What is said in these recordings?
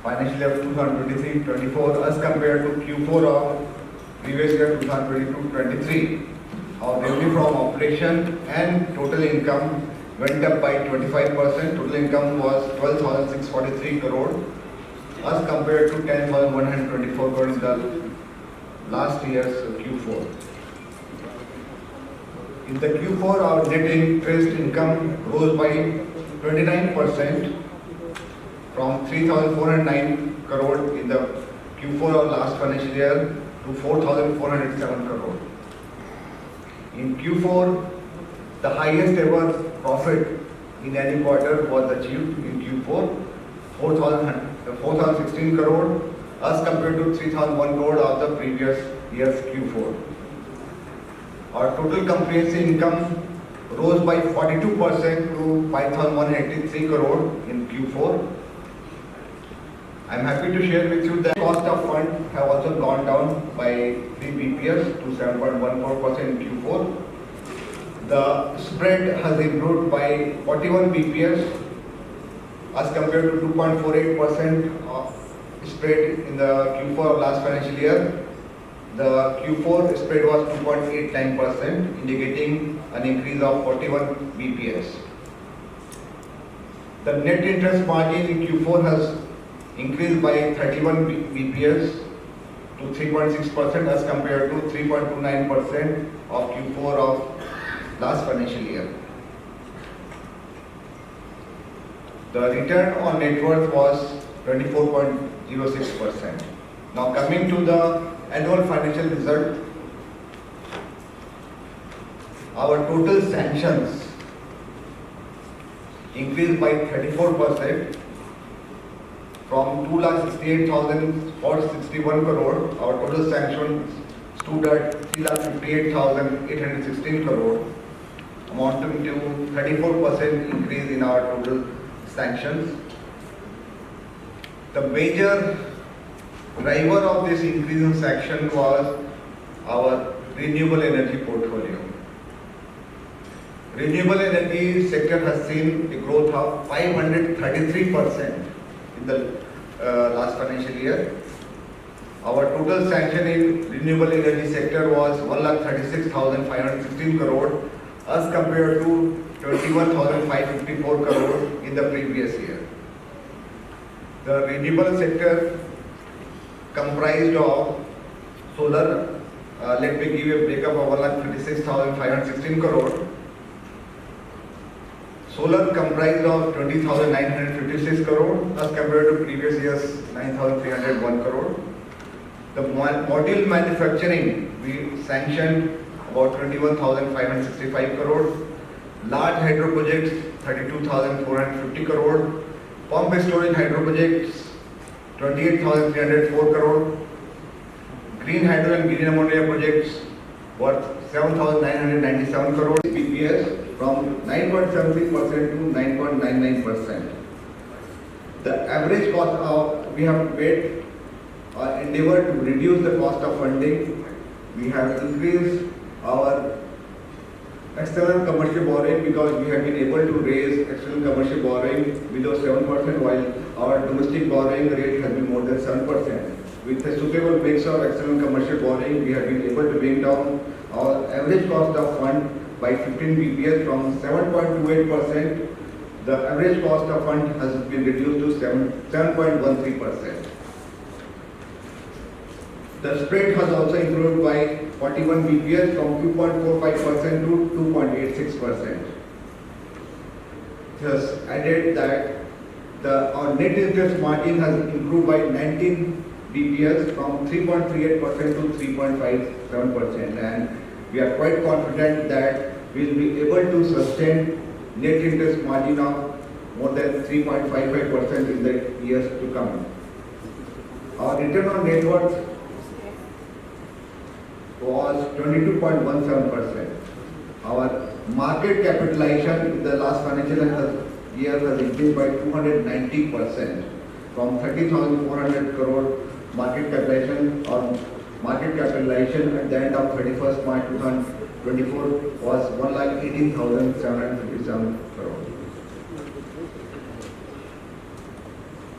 financial year 2023-24 as compared to Q4 of previous year 2022-23. Our revenue from operation and total income went up by 25%. Total income was 12,643 crore as compared to 10,124 crore in the last year's Q4. In the Q4, our net interest income rose by 29% from 3,409 crore in the Q4 of last financial year to 4,407 crore. In Q4, the highest ever profit in any quarter was achieved in Q4, 4,016 crore as compared to 3,001 crore of the previous year's Q4. Our total comprehensive income rose by 42% to 5,183 crore in Q4. I am happy to share with you that cost of fund have also gone down by 3 BPS to 7.14% in Q4. The spread has improved by 41 BPS as compared to 2.48% of spread in the Q4 of last financial year. The Q4 spread was 2.89%, indicating an increase of 41 BPS. The net interest margin in Q4 has increased by 31 BPS to 3.6% as compared to 3.29% of Q4 of last financial year. The return on net worth was 24.06%. Now coming to the annual financial result, our total sanctions increased by 34% from 2,68,461 crore. Our total sanctions stood at 3,58,816 crore, amounting to 34% increase in our total sanctions. The major driver of this increase in sanction was our renewable energy portfolio. Renewable energy sector has seen a growth of 533% in the last financial year. Our total sanction in renewable energy sector was 1,36,516 crore as compared to 21,554 crore in the previous year. The renewable sector comprised of solar, let me give you a breakup of 1,36,516 crore. Solar comprised of 20,956 crore as compared to previous year's 9,301 crore. The module manufacturing, we sanctioned about 21,565 crore. Large hydro projects, 32,450 crore. Pump storage hydro projects, 28,304 crore. Green hydro and green ammonia projects worth 7,997 crore. BPS from 9.73% to 9.99%. The average cost of, we have made endeavor to reduce the cost of funding. We have increased our external commercial borrowing because we have been able to raise external commercial borrowing below 7%, while our domestic borrowing rate has been more than 7%. With a suitable mix of external commercial borrowing, we have been able to bring down our average cost of fund by 15 BPS from 7.28%. The average cost of fund has been reduced to 7.13%. The spread has also improved by 41 BPS from 2.45% to 2.86%. It has added that our net interest margin has improved by 19 BPS from 3.38% to 3.57%, and we are quite confident that we will be able to sustain net interest margin of more than 3.55% in the years to come. Our return on net worth was 22.17%. Our market capitalization in the last financial year has increased by 290% from 30,400 crore market capitalization. Our market capitalization at the end of 31st March 2024 was 1,18,757 crore.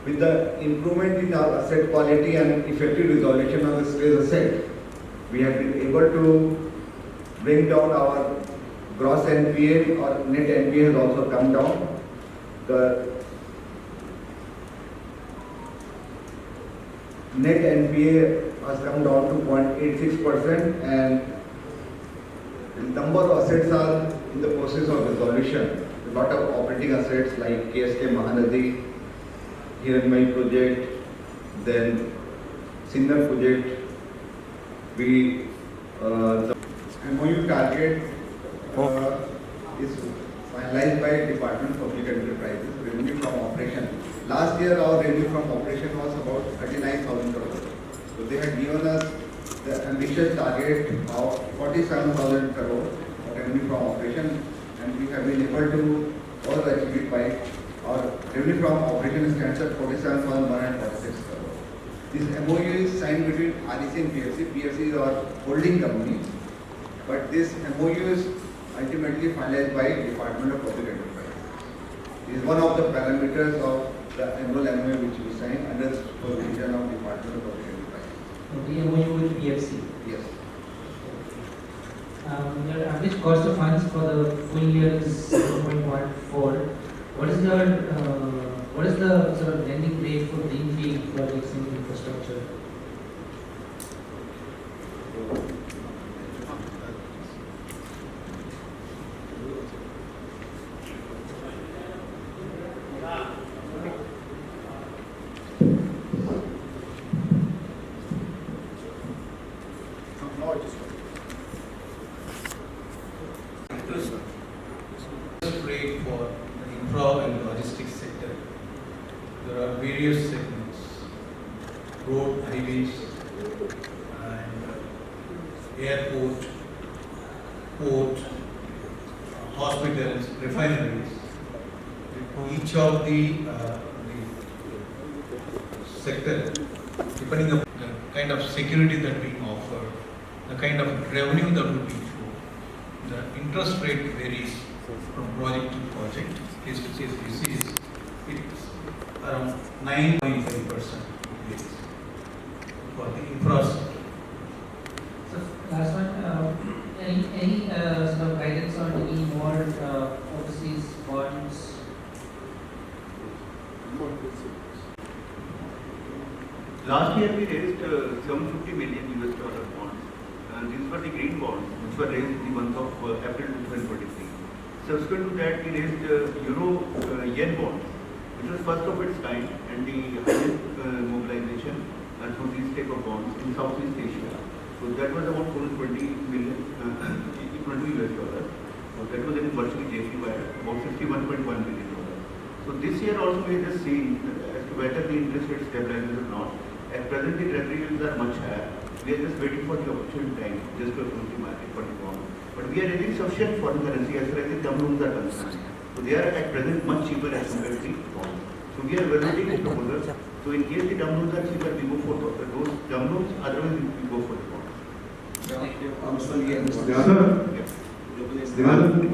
with the improvement in our asset quality and effective resolution of the stressed asset, we have been able to bring down our gross NPA or net NPA has also come down. The net NPA has come down to 0.86% and the number of assets are in the process of resolution. A lot of operating assets like KSK Mahanadi, Hiranmaye project, then Sinnar project, the MOU target is finalized by Department of Public Enterprises. Revenue from operation. Last year our revenue from operation was about 39,000 crores. So they had given us the ambitious target of 47,000 crores revenue from operation, and we have been able to also achieve it by our revenue from operation stands at 47,146 crores. This MOU is signed between REC and PFC. PFC is our holding company, but this MOU is ultimately finalized by Department of Public Enterprise. This is one of the parameters of the annual MOU which we signed under the supervision of Department of Public Enterprise. The MOU with PFC. Yes. Your average cost of funds for the full year is 7.14. What is the sort of lending rate for greenfield projects in infrastructure? Rate for the infra and logistics sector. There are various segments: road, highways, and airport, port, hospitals, refineries. Each of the sector, depending on the kind of security that we offer, the kind of revenue that will be flow, the interest rate varies from project to project. Case to case basis, it's around 9.5% for the infrastructure. So last one, any sort of guidance on any more overseas bonds? Last year we raised $750 million bonds. These were the green bonds which were raised in the month of April 2023. Subsequent to that, we raised Euro Yen bonds, which was first of its kind and the highest mobilization through these type of bonds in Southeast Asia. So that was about $420 million, equal to US dollars. So that was in virtually JPY, about $61.1 million. So this year also we have just seen as to whether the interest rate stabilizes or not. At present, the treasury yields are much higher. We are just waiting for the opportune time just to approach the market for the bond. But we are raising sufficient foreign currency as far as the term loans are concerned. So they are at present much cheaper as compared to the bonds. So we are evaluating the proposals. So in case the term loans are cheaper, we go for those term loans. Otherwise, we go for the bonds. The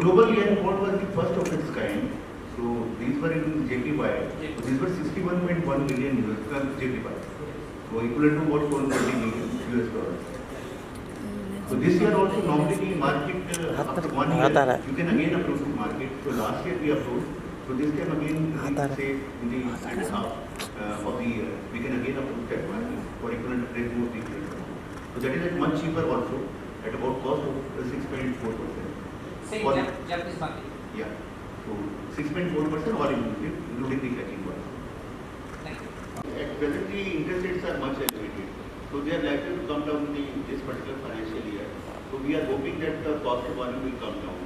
global yen bond was the first of its kind. So these were in JPY. So these were 61.1 million JPY. So equivalent to about 420 million US dollars. So this year also normally the market after 1 year you can again approach the market. So last year we approached. So this time again we say in the second half of the year we can again approach that market for equivalent rate more equivalent. So that is at much cheaper also at about cost of 6.4%. Same Japanese market. Yeah. So 6.4% all including the catching cost. At present, the interest rates are much elevated, so they are likely to come down in this particular financial year. So we are hoping that the cost of borrowing will come down.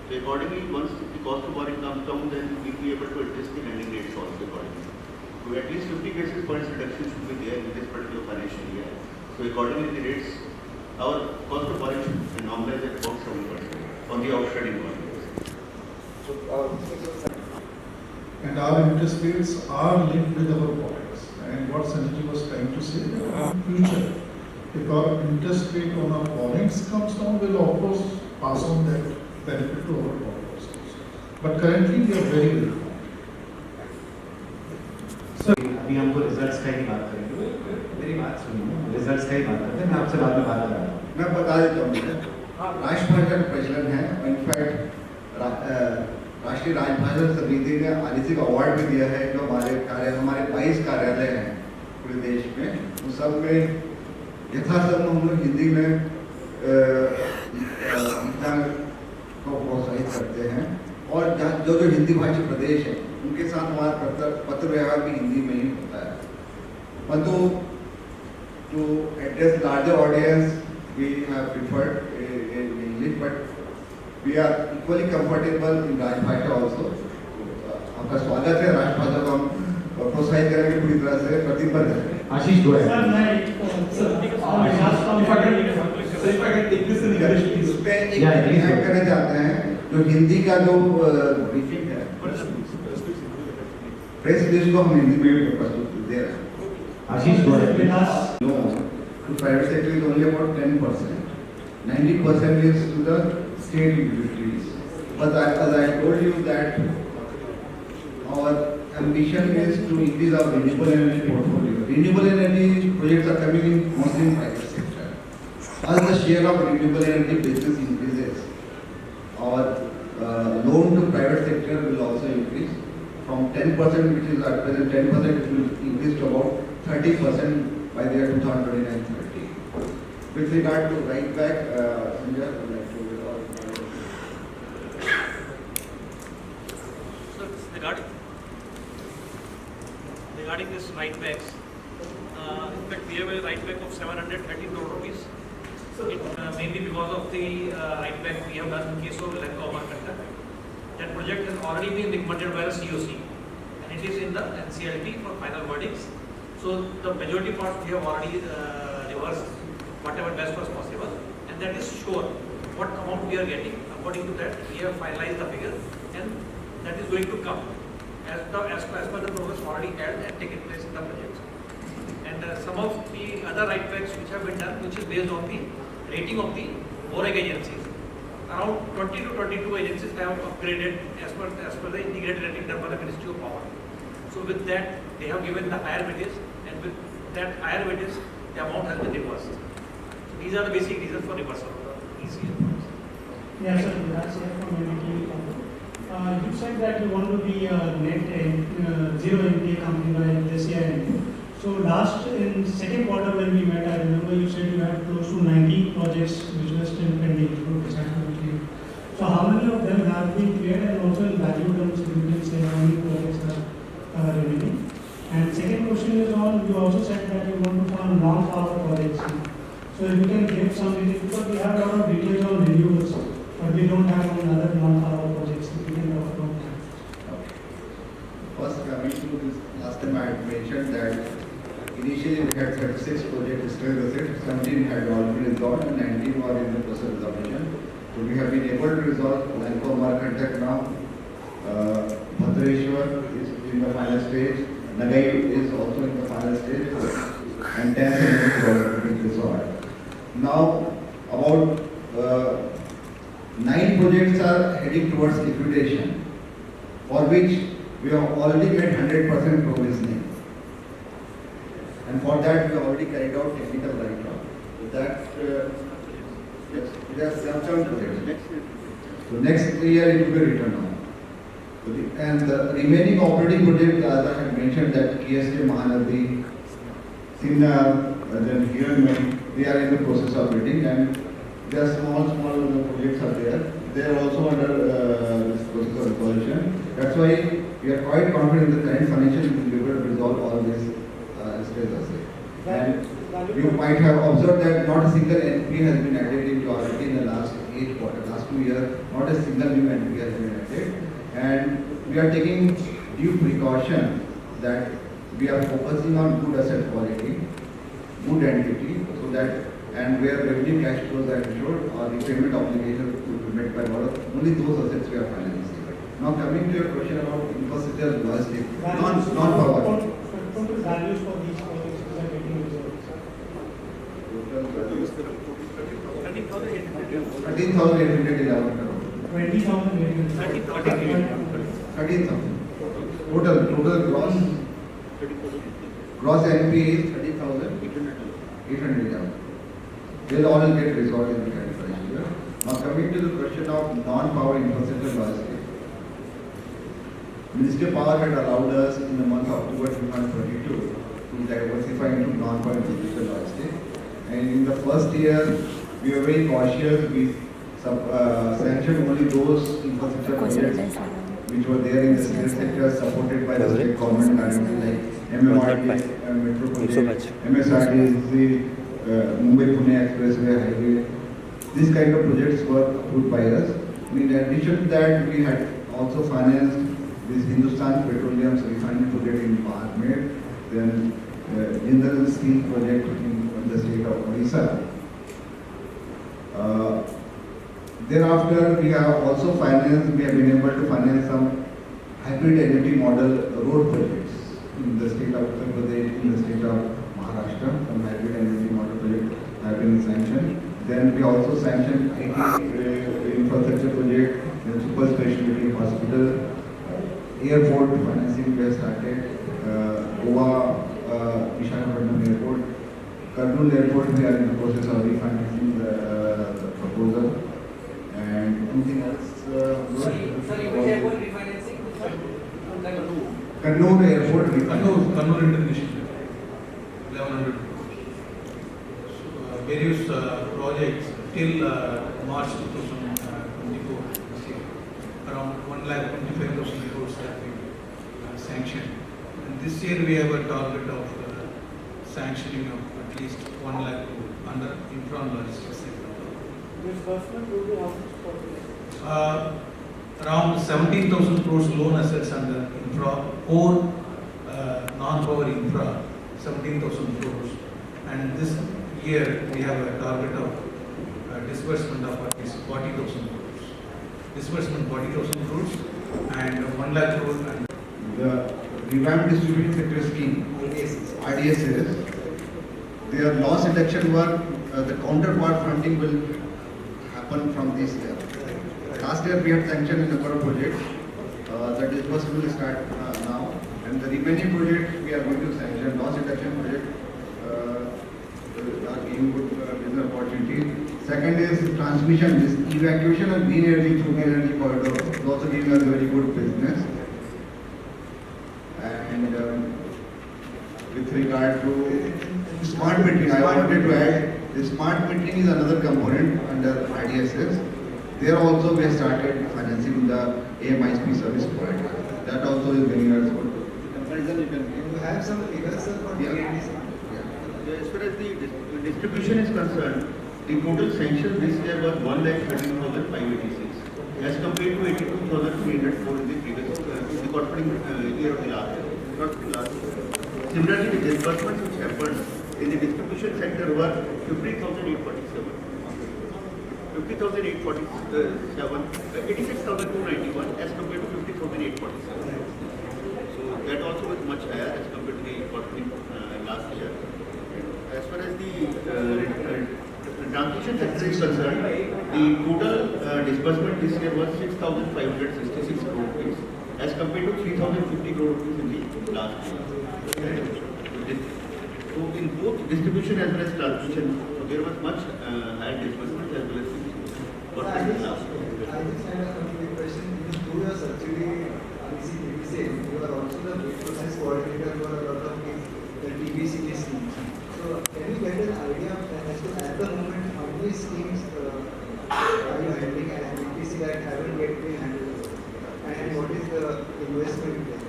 So accordingly, once the cost of borrowing comes down, then we will be able to adjust the lending rates also accordingly. So at least 50 basis points reduction should be there in this particular financial year. So accordingly, the rates, our cost of borrowing should normalize at about 7% on the outstanding borrowings. And our interest rates are linked with our borrowings. And what Sanjay was trying to say, in future, if our interest rate on our borrowings comes down, we'll of course pass on that benefit to our borrowers also. But currently we are very, very high. So अभी हमको results का ही बात करेंगे। मेरी बात सुनिए, results का ही बात करते हैं, मैं आपसे बाद में बात कर रहा हूँ। मैं बता देता हूँ, राष्ट्रभाषा का प्रचलन है। इनफैक्ट राष्ट्रीय राजभाषा समिति ने आईसी का अवार्ड भी दिया है। जो हमारे 22 कार्यालय हैं पूरे देश में, उन सब में यथासंभव हम लोग हिंदी में लिखना को प्रोत्साहित करते हैं। और जो जो हिंदी भाषी प्रदेश है उनके साथ हमारा पत्र व्यवहार भी हिंदी में ही होता है। परंतु to address larger audience we have preferred in English, but we are equally comfortable in राजभाषा also. आपका स्वागत है। राजभाषा को हम प्रोत्साहित करेंगे पूरी तरह से, प्रतिबद्ध है। Ashish Goyal. Sir, if I can take this in English, please. इस पे एक Yeah, please. ऐड करना चाहते हैं, जो हिंदी का जो ब्रीफिंग है, प्रेस रिलीज को हम हिंदी में भी प्रस्तुत दे रहे हैं। Ashish Goyal. No, to private sector is only about 10%. 90% is to the state utilities. But as I told you that our ambition is to increase our renewable energy portfolio. Renewable energy projects are coming in mostly in private sector. As the share of renewable energy business increases, our loan to private sector will also increase from 10%, which is at present 10%, it will increase to about 30% by the year 2029-30. With regard to right back, Sanjay, would like to So regarding this right backs, in fact we have a right back of 730 crore rupees. Mainly because of the right back we have done in case of Lanka Amarkantak. That project has already been recommended by the COC and it is in the NCLT for final verdicts. So the majority part we have already reversed whatever best was possible, and that is sure what amount we are getting. According to that, we have finalized the figure, and that is going to come as per the progress already held and taken place in the project. And some of the other right backs which have been done, which is based on the rating of the OREG agencies. Around 20 to 22 agencies have upgraded as per the integrated rating done by the Ministry of Power. So with that, they have given the higher weightage, and with that higher weightage, the amount has been reversed. So these are the basic reasons for reversal of the ECL. Yes, sir, that's it from MIT. You said that you want to be a net zero NPA company by this year. So last in second quarter when we met, I remember you said you had close to 90 projects which were still pending to decide to be cleared. So how many of them have been cleared, and also in value terms, if you can say how many projects are remaining? And second question is on, you also said that you want to fund non-power projects. So if you can give some details, because we have a lot of details on renewables, but we don't have on other non-power projects. If you can talk about that. first coming to this, last time I had mentioned that initially we had 36 projects still reset, 17 had already resolved and 19 were in the process of resolution. So we have been able to resolve Lanka Amarkantak now. Bhadrashwar is in the final stage. Nagai is also in the final stage, and 10 have been resolved. Now, about 9 projects are heading towards liquidation, for which we have already made 100% provisioning. And for that, we have already carried out technical write-off. So that, yes, it has some projects. So next year it will be written on. And the remaining operating projects, as I had mentioned, that KSK Mahanadi, Sinna, then here, they are in the process of bidding, and there are small projects are there. They are also under this process of resolution. That's why we are quite confident in the current financial year we will resolve all these status. And you might have observed that not a single NP has been added into RRT in the last 8 quarters, last 2 years. Not a single new NP has been added. And we are taking due precaution that we are focusing on good asset quality, good entity, so that, and where revenue cash flows are ensured or repayment obligations to be met by only those assets we are financing. Now coming to your question about infrastructure logistics, non-power. Total values for these projects which are getting resolved. 13,811 crore. 20,000 13,000. Total gross Gross NPA is 30,800. They'll all get resolved in the current financial year. Now coming to the question of non-power infrastructure logistics. Ministry of Power had allowed us in the month of October 2022 to diversify into non-power infrastructure logistics. And in the first year, we were very cautious. We sanctioned only those infrastructure projects which were there in the state sector, supported by the state government, like MMRT, Metro Project, MSRTC, Mumbai-Pune Expressway Highway. These kind of projects were approved by us. In addition to that, we had also financed this Hindustan Petroleum's refining project in Barmer, then Jindal Steel project in the state of Odisha. Thereafter, we have also financed, we have been able to finance some hybrid energy model road projects in the state of Uttar Pradesh, in the state of Maharashtra. Some hybrid energy model projects have been sanctioned. Then we also sanctioned IT infrastructure project, then super specialty hospital, airport financing we have started, Goa, Visakhapatnam Airport, Kurnool Airport we are in the process of refinancing the proposal. And anything else? Sorry, which airport refinancing? Kurnool Airport refinancing. Kannur International, 1100 crores. So, various projects till March 2024, this year, around 1,25,000 crores have been sanctioned. And this year we have a target of sanctioning of at least 1 lakh crore under infra and logistics sector. Disbursement will be how much per year? Around 17,000 crores loan assets under infra or non-power infra, 17,000 crores. And this year we have a target of disbursement of at least 40,000 crores. Disbursement 40,000 crores and 1 lakh crore. And The revamped distribution sector scheme, RDSS, their loss reduction work, the counterpart funding will happen from this year. Last year we had sanctioned a number of projects. The disbursement will start now, and the remaining projects we are going to sanction. Loss reduction project are giving good business opportunity. Second is transmission. This evacuation of green energy through green energy corridor is also giving us very good business. And with regard to smart metering, I wanted to add, the smart metering is another component under IDSS. There also we have started financing the AMISP service provider. That also is bringing us good. You have some figures for Yeah. TNDC? As far as the distribution is concerned, the total sanction this year was 1,13,586 as compared to 82,304 in the previous, the corresponding year of the last year. Similarly, the disbursements which happened in the distribution sector were 50,847. 86,291 as compared to 50,847. So that also was much higher as compared to the corresponding last year. As far as the transmission sector is concerned, the total disbursement this year was 6,566 crore rupees as compared to 3,050 crore rupees in the last year. So in both distribution as well as transmission, so there was much higher disbursement as well as what I was just last year. kind of a question. Through your subsidiary, you are also the bid process coordinator for a lot of the TBCT schemes. So can you get an idea as to at the moment how many schemes are you handling as BPC that haven't yet been handled? And what is the investment there?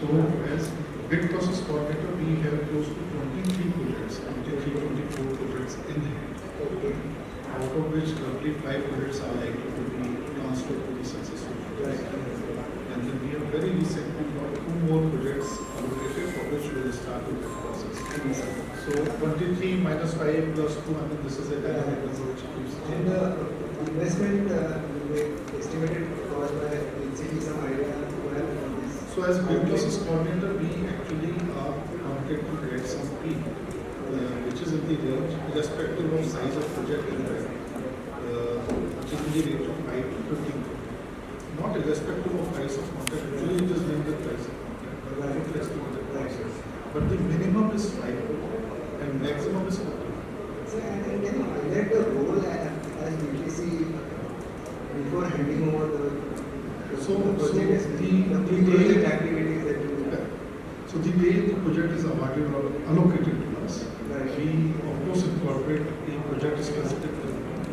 So as bid process coordinator, we have close to 23 projects, 24 projects in hand. Okay. Out of which roughly 5 projects are likely to be transferred to the successful project. And then we have very recently got 2 more projects allocated for which we will start with the process. So 23 minus 5 plus 2, I mean this is a dynamic number which keeps And changing. the investment estimated cost by NCT, some idea to have on this? So as bid process coordinator, we actually are wanted to get some fee, which is in the range, irrespective of size of project in that, which is in the range of 5 to 15 crore. Not irrespective of price of contract, usually it is linked with price of contract, but I think let's do it. but the minimum is 5 crore and maximum is 40. So, and can you highlight the role as BTC before handing over the project, the pre-project activities that you do? So the way the project is awarded or allocated to us, Right. we of course incorporate the project specific development,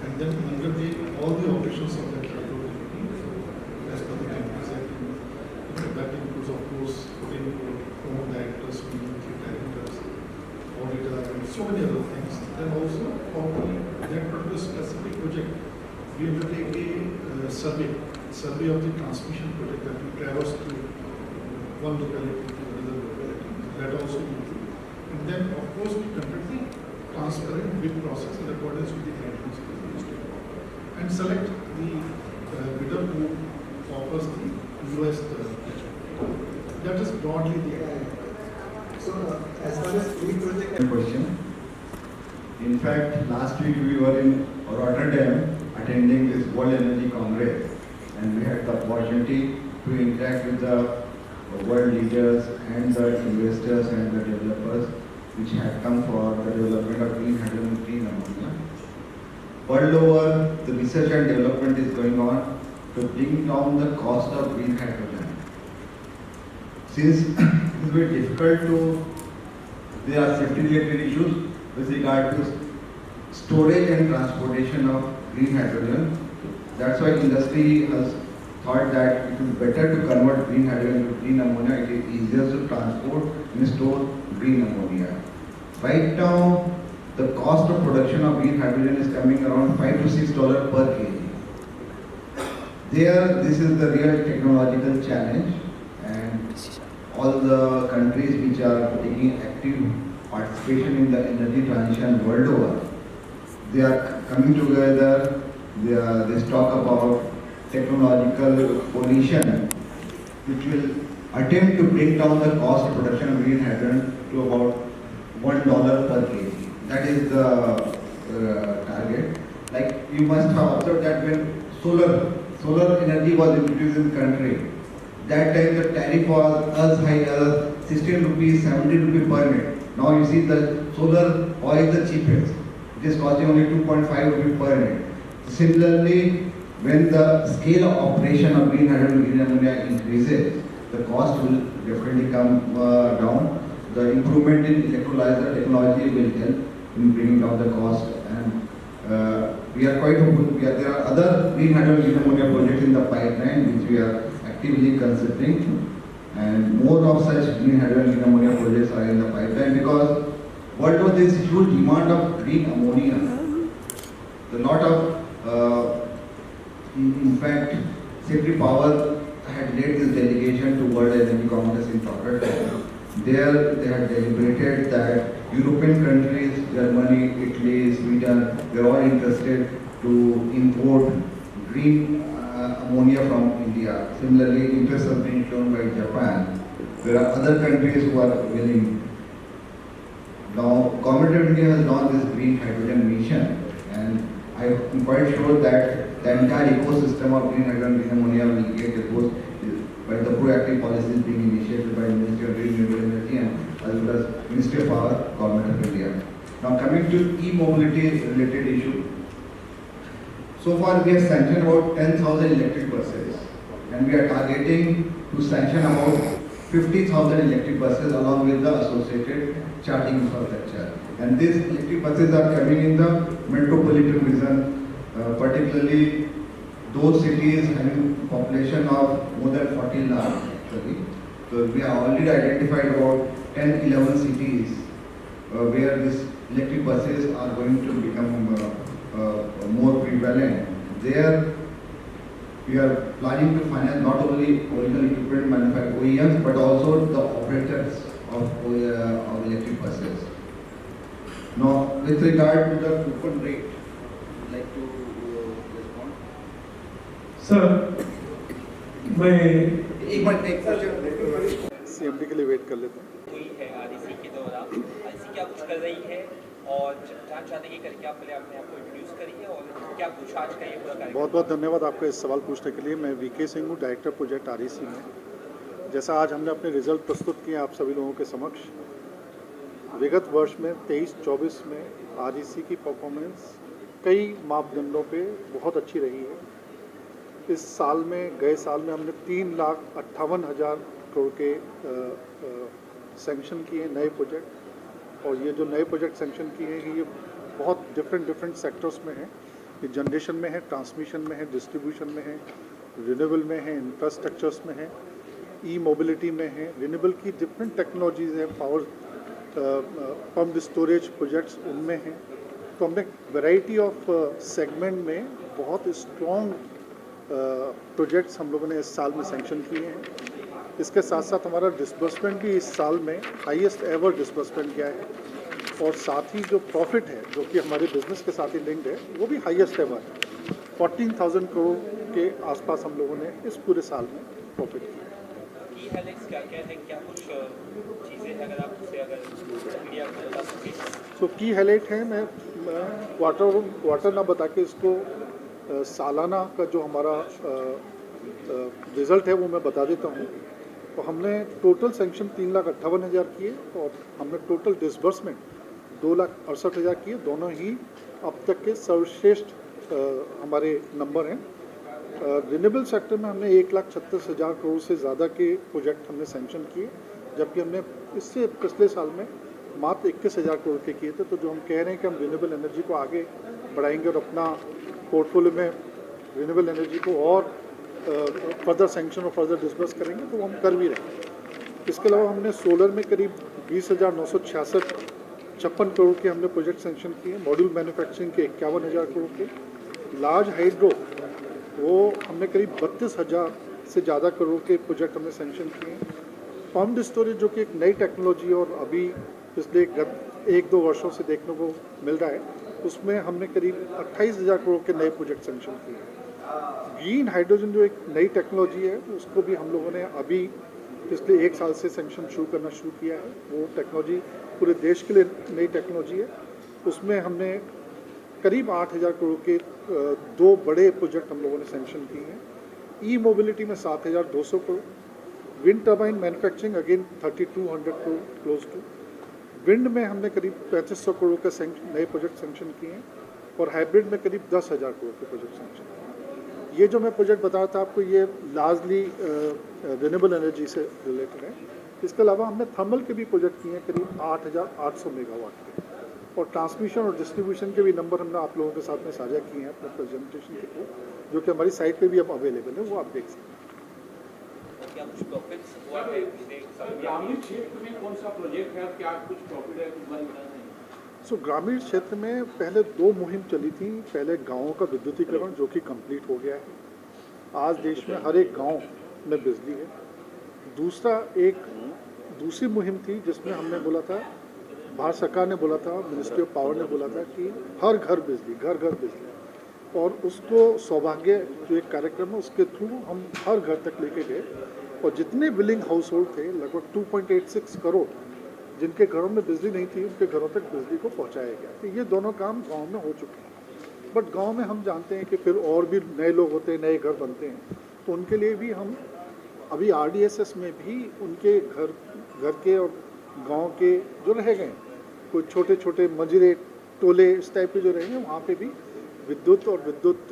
and then under all the operations of that category, as per the Companies Act, that includes of course putting own directors, military directors, auditor, and so many other things. Then also for that particular specific project, we undertake a survey of the transmission project that we traverse to one locality to another locality. That also we do. And then of course we conduct the transparent bid process in accordance with the guidelines of the Ministry of Power and select the bidder who offers the lowest bid. That is broadly the So, as far as pre-project Question. In fact, last week we were in Rotterdam attending this World Energy Congress, and we had the opportunity to interact with the world leaders and the investors and the developers which had come for the development of green hydrogen and clean ammonia. World over, the research and development is going on to bring down the cost of green hydrogen. Since it is very difficult to, there are safety related issues with regard to storage and transportation of green hydrogen. That's why industry has thought that it is better to convert green hydrogen to clean ammonia. It is easier to transport and store green ammonia. Right now, the cost of production of green hydrogen is coming around $5 to $6 per kg. There, this is the real technological challenge, and all the countries which are taking active participation in the energy transition world over, they are coming together. They talk about technological coalition which will attempt to bring down the cost of production of green hydrogen to about $1 per kg. That is the target. Like you must have observed that when solar energy was introduced in the country, that time the tariff was as high as 16 rupees, 17 rupees per unit. Now you see the solar oil is the cheapest. It is costing only 2.5 rupees per unit. Similarly, when the scale of operation of green hydrogen and green ammonia increases, the cost will definitely come down. The improvement in electrolyzer technology will help in bringing down the cost, and we are quite hopeful. There are other green hydrogen and green ammonia projects in the pipeline which we are actively considering, and more of such green hydrogen and green ammonia projects are in the pipeline because world over there is huge demand of green ammonia. A lot of in fact, Secretary Power had led this delegation to World Energy Congress in Rotterdam. There, they had deliberated that European countries, Germany, Italy, Sweden, they are all interested to import green ammonia from India. Similarly, interest has been shown by Japan. There are other countries who are willing. Now, Government of India has launched this green hydrogen mission, and I'm quite sure that the entire ecosystem of green hydrogen and green ammonia will get exposed by the proactive policies being initiated by Ministry of Renewable Energy and as well as Ministry of Power, Government of India. Now coming to e-mobility related issue. So far we have sanctioned about 10,000 electric buses, and we are targeting to sanction about 50,000 electric buses along with the associated charging infrastructure. And these electric buses are coming in the metropolitan region, particularly those cities having population of more than 40 lakh actually. So we have already identified about 10-11 cities where these electric buses are going to become more prevalent. There we are planning to finance not only original equipment manufacturers, OEMs, but also the operators of electric buses. Now, with regard to the coupon rate, would like to respond? Sir, मैं एक minute एक question CMD के लिए wait कर लेते हैं. हुई है आरईसी के दौरान, आरईसी क्या कुछ कर रही है और जहाँ चाहते हैं करके आप पहले अपने आप को इंट्रोड्यूस करिए और क्या कुछ आज का ये पूरा कार्यक्रम. बहुत बहुत धन्यवाद आपका इस सवाल पूछने के लिए. मैं वीके सिंह हूँ, डायरेक्टर प्रोजेक्ट आरईसी में. जैसा आज हमने अपने रिजल्ट प्रस्तुत किए आप सभी लोगों के समक्ष, विगत वर्ष में 23-24 में REC की परफॉर्मेंस कई मापदंडों पे बहुत अच्छी रही है। इस साल में, गए साल में हमने 3,58,000 करोड़ के सैंक्शन किए नए प्रोजेक्ट, और ये जो नए प्रोजेक्ट सैंक्शन किए हैं ये बहुत डिफरेंट सेक्टर्स में हैं। ये जनरेशन में है, ट्रांसमिशन में है, डिस्ट्रीब्यूशन में है, रिन्यूएबल में है, इंफ्रास्ट्रक्चर्स में है, ई मोबिलिटी में है, रिन्यूएबल की डिफरेंट टेक्नोलॉजीज़ हैं, पावर पम्प स्टोरेज प्रोजेक्ट्स उनमें हैं। तो हमने वैरायटी ऑफ सेगमेंट में बहुत स्ट्रॉन्ग प्रोजेक्ट्स हम लोगों ने इस साल में सैंक्शन किए हैं। इसके साथ साथ हमारा डिसबर्समेंट भी इस साल में हाईएस्ट एवर डिसबर्समेंट गया है, और साथ ही जो प्रॉफिट है जो कि हमारे बिजनेस के साथ ही लिंक्ड है वो भी हाईएस्ट एवर है। 14,000 करोड़ के आसपास हम लोगों ने इस पूरे साल में प्रॉफिट किया। की हाइलाइट्स क्या क्या है, क्या कुछ चीज़ें हैं अगर आप उससे अगर मीडिया को बता सकें? तो की हाईलाइट है, मैं क्वार्टर ना बता के इसको सालाना का जो हमारा रिज़ल्ट है वो मैं बता देता हूँ। तो हमने टोटल सैंक्शन 3,58,000 किए, और हमने टोटल डिसबर्समेंट 2,68,000 किए। दोनों ही अब तक के सर्वश्रेष्ठ हमारे नंबर हैं। रिन्यूएबल सेक्टर में हमने 1,36,000 करोड़ से ज़्यादा के प्रोजेक्ट हमने सैंक्शन किए, जबकि हमने इससे पिछले साल में मात्र 21,000 करोड़ के किए थे। तो जो हम कह रहे हैं कि हम रिन्यूएबल एनर्जी को आगे बढ़ाएंगे और अपना पोर्टफोलियो में रिन्यूएबल एनर्जी को और फर्दर सैंक्शन और फर्दर डिस्बर्स करेंगे, तो वो हम कर भी रहे हैं। इसके अलावा हमने सोलर में करीब 20,956 करोड़ के हमने प्रोजेक्ट सैंक्शन किए। मॉड्यूल मैन्युफैक्चरिंग के 51,000 करोड़ के। लार्ज हाइड्रो वो हमने करीब 32,000 से ज़्यादा करोड़ के प्रोजेक्ट हमने सैंक्शन किए। पम्प स्टोरेज जो कि एक नई टेक्नोलॉजी और अभी पिछले 1-2 वर्षों से देखने को मिल रहा है, उसमें हमने करीब 28,000 करोड़ के नए प्रोजेक्ट सैंक्शन किए। ग्रीन हाइड्रोजन जो एक नई टेक्नोलॉजी है उसको भी हम लोगों ने अभी पिछले 1 साल से सैंक्शन शुरू करना शुरू किया है। वो टेक्नोलॉजी पूरे देश के लिए नई टेक्नोलॉजी है। उसमें हमने करीब 8,000 करोड़ के 2 बड़े प्रोजेक्ट हम लोगों ने सैंक्शन किए हैं। ई मोबिलिटी में 7,200 crore. Wind turbine manufacturing again 3,200 crore close to. Wind में हमने करीब 3,500 करोड़ के नए प्रोजेक्ट सैंक्शन किए हैं, और हाइब्रिड में करीब 10,000 करोड़ के प्रोजेक्ट सैंक्शन किए हैं। ये जो मैं प्रोजेक्ट बता रहा था आपको, ये लार्जली रिन्यूएबल एनर्जी से रिलेटेड है। इसके अलावा हमने थर्मल के भी प्रोजेक्ट किए हैं करीब 8,800 मेगावाट के, और ट्रांसमिशन और डिस्ट्रीब्यूशन के भी नंबर हमने आप लोगों के साथ में साझा किए हैं अपने प्रेजेंटेशन के थ्रू, जो कि हमारी साइट पे भी अब अवेलेबल है, वो आप देख सकते हैं। क्या कुछ प्रॉफिट्स हुआ है ग्रामीण क्षेत्र में कौन सा प्रोजेक्ट है, क्या कुछ प्रॉफिट है, कुछ बात बताना है? सो ग्रामीण क्षेत्र में पहले 2 मुहिम चली थी। पहले गाँवों का विद्युतीकरण जो कि कंप्लीट हो गया है। आज देश में हर एक गाँव में बिजली है। दूसरी मुहिम थी जिसमें हमने बोला था, भारत सरकार ने बोला था, मिनिस्ट्री ऑफ पावर ने बोला था कि हर घर बिजली, घर घर बिजली, और उसको सौभाग्य जो एक कार्यक्रम है उसके थ्रू हम हर घर तक लेके गए, और जितने बिलिंग हाउस होल्ड थे लगभग 2.86 करोड़ जिनके घरों में बिजली नहीं थी उनके घरों तक बिजली को पहुंचाया गया। तो ये दोनों काम गांव में हो चुके हैं। बट गांव में हम जानते हैं कि फिर और भी नए लोग होते हैं, नए घर बनते हैं, तो उनके लिए भी हम अभी RDSS में भी उनके घर के और गांव के जो रह गए, कोई छोटे छोटे मजरे टोले इस टाइप के जो रहेंगे, वहाँ पे भी विद्युत और विद्युत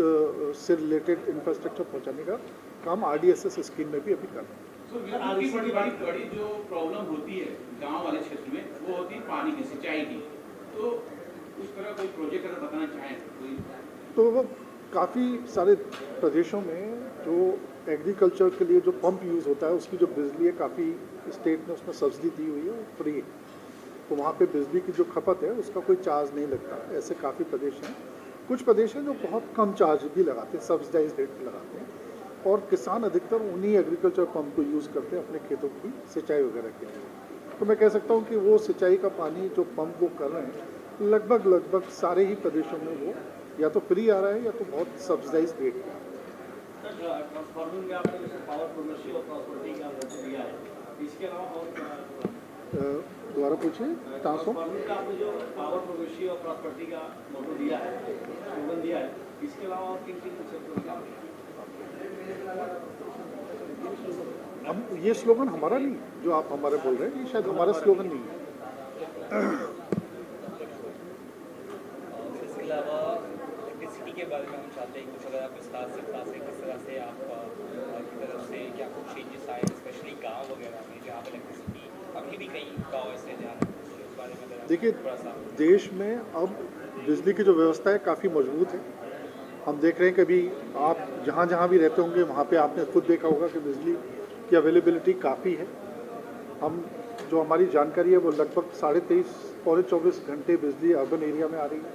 से रिलेटेड इंफ्रास्ट्रक्चर पहुँचाने का काम RDSS स्कीम में भी अभी कर रहे हैं। आपकी बड़ी जो प्रॉब्लम होती है गांव वाले क्षेत्र में वो होती है पानी की, सिंचाई की। तो उस तरह कोई प्रोजेक्ट अगर बताना चाहें कोई? तो वो काफ़ी सारे प्रदेशों में जो एग्रीकल्चर के लिए जो पंप यूज़ होता है उसकी जो बिजली है, काफ़ी स्टेट ने उसमें सब्सिडी दी हुई है, वो फ्री है। तो वहाँ पे बिजली की जो खपत है उसका कोई चार्ज नहीं लगता। ऐसे काफ़ी प्रदेश हैं। कुछ प्रदेश हैं जो बहुत कम चार्ज भी लगाते हैं, सब्सिडाइज रेट पर लगाते हैं, और किसान अधिकतर उन्हीं एग्रीकल्चर पंप को यूज़ करते हैं अपने खेतों की सिंचाई वगैरह के लिए। तो मैं कह सकता हूँ कि वो सिंचाई का पानी जो पंप वो कर रहे हैं लगभग सारे ही प्रदेशों में वो या तो फ्री आ रहा है या तो बहुत सब्सिडाइज रेट पे आ रहा है। ट्रांसफार्मर में आपने जैसे पावर प्रोग्रेसिव और प्रॉपर्टी का दिया है, इसके अलावा और दोबारा पूछिए। ट्रांसफार्मर का आपने जो पावर प्रोग्रेसिव और प्रॉपर्टी का मोटो दिया है, स्लोगन दिया है, इसके अलावा और किन किन सेक्टरों का हम ये स्लोगन हमारा नहीं है, जो आप हमारे बोल रहे हैं, ये शायद हमारा स्लोगन नहीं है। इसके अलावा इलेक्ट्रिसिटी के बारे में हम चाहते हैं कुछ अगर आप विस्तार से बता सकें किस तरह से आप की तरफ से क्या कुछ चेंजेस आए स्पेशली गांव वगैरह में जहाँ पर इलेक्ट्रिसिटी अभी भी कई गाँव ऐसे जहाँ उस बारे में अगर आप देखिए, थोड़ा सा देश में अब बिजली की जो व्यवस्था है काफ़ी मजबूत है। हम देख रहे हैं कि अभी आप जहाँ जहाँ भी रहते होंगे वहाँ पे आपने खुद देखा होगा कि बिजली की अवेलेबिलिटी काफ़ी है। हम जो हमारी जानकारी है वो लगभग 23.5 पौने 24 घंटे बिजली अर्बन एरिया में आ रही है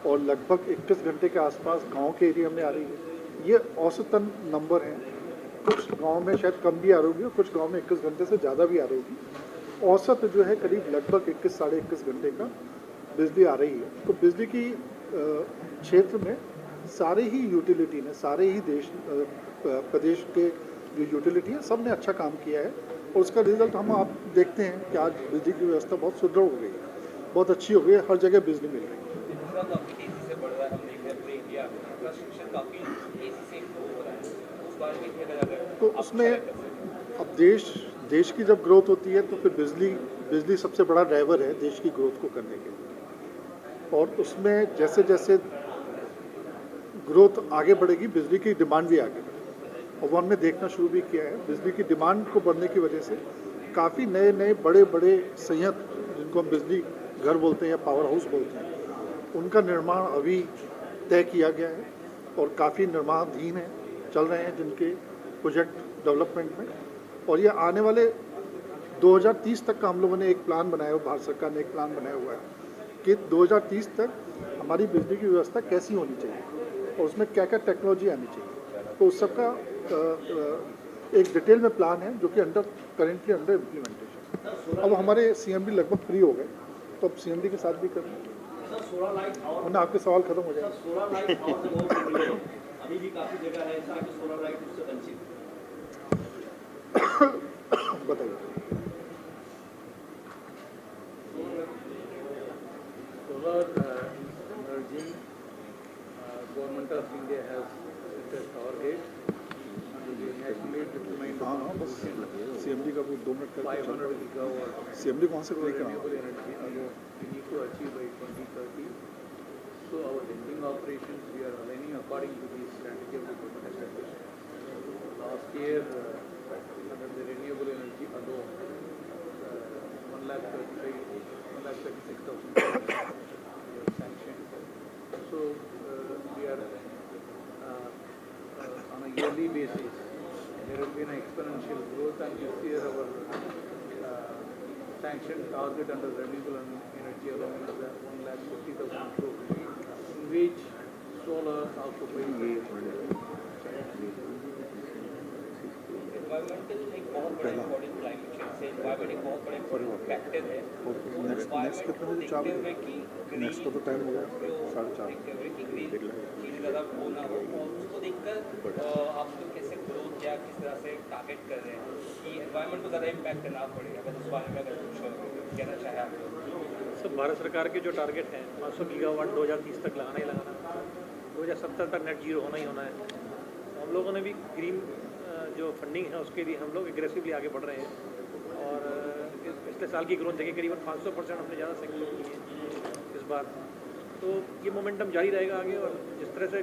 और लगभग 21 घंटे के आसपास गांव के एरिया में आ रही है। ये औसतन नंबर हैं, कुछ गांव में शायद कम भी आ रही होगी और कुछ गांव में 21 घंटे से ज़्यादा भी आ रही होगी। औसत जो है करीब लगभग 21 साढ़े 21 घंटे का बिजली आ रही है। तो बिजली की क्षेत्र में सारे ही यूटिलिटी ने, सारे ही प्रदेश के जो यूटिलिटी है सब ने अच्छा काम किया है और उसका रिजल्ट हम आप देखते हैं कि आज बिजली की व्यवस्था बहुत सुदृढ़ हो गई है, बहुत अच्छी हो गई है, हर जगह बिजली मिल रही है। दूसरा काफ़ी तेज़ी से बढ़ रहा है, हम देख रहे हैं पूरे इंडिया में इंफ्रास्ट्रक्चर काफ़ी तेज़ी से इम्प्रूव हो रहा है उस बारे में भी अगर तो उसमें अब देश की जब ग्रोथ होती है तो फिर बिजली सबसे बड़ा ड्राइवर है देश की ग्रोथ को करने के लिए। और उसमें जैसे जैसे ग्रोथ आगे बढ़ेगी बिजली की डिमांड भी आगे बढ़ेगी और वो हमने देखना शुरू भी किया है। बिजली की डिमांड को बढ़ने की वजह से काफ़ी नए बड़े संयंत्र जिनको हम बिजली घर बोलते हैं या पावर हाउस बोलते हैं उनका निर्माण अभी तय किया गया है और काफ़ी निर्माणाधीन है, चल रहे हैं जिनके प्रोजेक्ट डेवलपमेंट में। और ये आने वाले 2030 तक का हम लोगों ने एक प्लान बनाया हुआ, भारत सरकार ने एक प्लान बनाया हुआ है कि 2030 तक हमारी बिजली की व्यवस्था कैसी होनी चाहिए और उसमें क्या क्या टेक्नोलॉजी आनी चाहिए। तो उस सब का एक डिटेल में प्लान है जो कि करेंटली अंडर इम्प्लीमेंटेशन। अब हमारे CMD लगभग फ्री हो गए तो अब CMD के साथ भी करना है। वरना आपके सवाल खत्म हो जाएगा। अभी भी काफी जगह है ऐसा कि सोलर लाइट उससे वंचित। बताइए। Solar energy, government of India has set a target to be nationally determined CMD का वो 2 मिनट 500 gigawatt CMD कौन से क्लिक करा? renewable energy alone we need to achieve by 2030. So our lending operations we are aligning according to the strategy of the government established. Last year under the renewable energy alone 1,36,000 sanctioned. So we are on a yearly basis. There has been an exponential growth, and this year our sanction target under renewable energy alone is 1,50,000 crore, in which solar occupies environmental एक बहुत बड़ा important climate change से environment एक बहुत बड़ा important factor है। Next कितने बजे चालू है? नेक्स्ट का तो टाइम हो गया 4:30। चीज़ ज़्यादा वो ना हो और उसको देखकर आप लोग कैसे ग्रोथ या किस तरह से टारगेट कर रहे हैं कि एनवायरमेंट को ज़्यादा इम्पैक्ट ना पड़े। अगर उस बारे में अगर कुछ कहना चाहें आप लोग। सब भारत सरकार के जो टारगेट हैं 500 गीगावाट 2030 तक लगाना ही लगाना है, 2070 तक नेट जीरो होना ही होना है। हम लोगों ने भी ग्रीन जो फंडिंग है उसके लिए हम लोग एग्रेसिवली आगे बढ़ रहे हैं और पिछले साल की ग्रोथ देखिए करीबन 500% हमने ज़्यादा सेक्टर की है इस बार। तो ये मोमेंटम जारी रहेगा आगे और जिस तरह से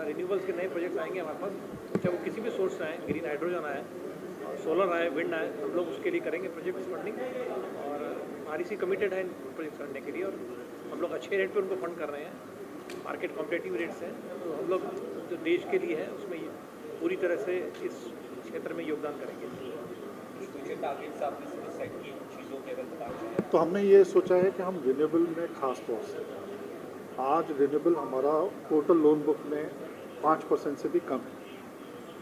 रिन्यूएबल्स के नए प्रोजेक्ट्स आएंगे हमारे पास, चाहे वो किसी भी सोर्स से आए, ग्रीन हाइड्रोजन आए, सोलर आए, विंड आए, हम लोग उसके लिए करेंगे प्रोजेक्ट्स फंडिंग और REC कमिटेड है इन प्रोजेक्ट्स करने के लिए और हम लोग अच्छे रेट पर उनको फंड कर रहे हैं। मार्केट कॉम्पिटिटिव रेट्स हैं तो हम लोग जो देश के लिए है उसमें पूरी तरह से इस क्षेत्र में योगदान करेंगे। तो हमने ये सोचा है कि हम रिन्यूएबल में खास तौर से आज रिन्यूएबल हमारा टोटल लोन बुक में 5% से भी कम है,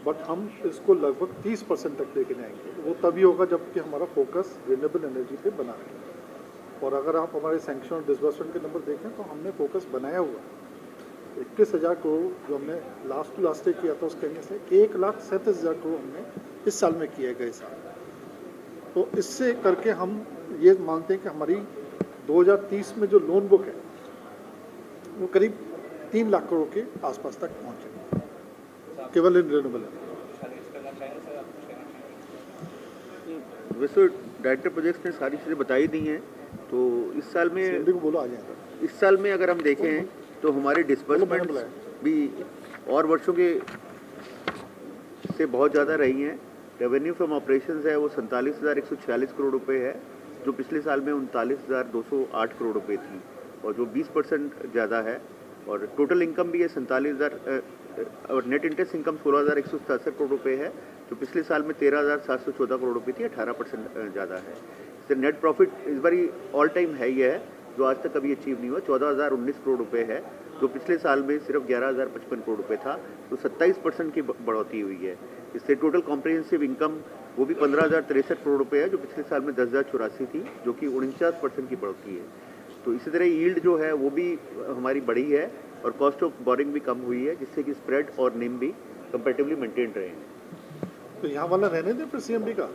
बट हम इसको लगभग 30% तक लेके जाएंगे। वो तभी होगा जबकि हमारा फोकस रिन्यूएबल एनर्जी पे बना है। और अगर आप हमारे सैंक्शन और डिसबर्समेंट के नंबर देखें तो हमने फोकस बनाया हुआ 21,000 करोड़ जो हमने लास्ट टू लास्ट किया था उसके कहने से 1,37,000 करोड़ हमने इस साल में किए गए साल। तो इससे करके हम ये मानते हैं कि हमारी 2030 में जो लोन बुक है वो करीब 3 लाख करोड़ के आसपास तक पहुँचेगी केवल इन रिन्यूएबल है। वैसे डायरेक्टर प्रोजेक्ट्स ने सारी चीज़ें बताई दी हैं। तो इस साल में अगर हम देखें तो हमारे डिस्बर्समेंट भी और वर्षों के से बहुत ज़्यादा रही हैं। रेवेन्यू फ्रॉम ऑपरेशंस है वो 47,146 करोड़ रुपए है, जो पिछले साल में 39,208 करोड़ रुपए थी, और जो 20% ज़्यादा है। और टोटल इनकम भी है 47,000 और नेट इंटरेस्ट इनकम 16,167 करोड़ रुपए है, जो पिछले साल में 13,714 करोड़ रुपए थी, 18% ज़्यादा है। इससे नेट प्रॉफिट इस बारी ऑल टाइम है ही है, जो आज तक कभी अचीव नहीं हुआ, 14,019 करोड़ रुपए है, जो पिछले साल में सिर्फ 11,055 करोड़ रुपए था, तो 27% की बढ़ोतरी हुई है। इससे टोटल कॉम्प्रिहेंसिव इनकम वो भी 15,063 करोड़ रुपए है, जो पिछले साल में 10,084 थी, जो कि 49% की बढ़ोतरी है। तो इसी तरह यील्ड जो है वो भी हमारी बढ़ी है, और कॉस्ट ऑफ बोरिंग भी कम हुई है, जिससे कि स्प्रेड और निम भी कंपैरेटिवली मेंटेन रहे हैं। तो यहाँ वाला रहने दें फिर CMD का।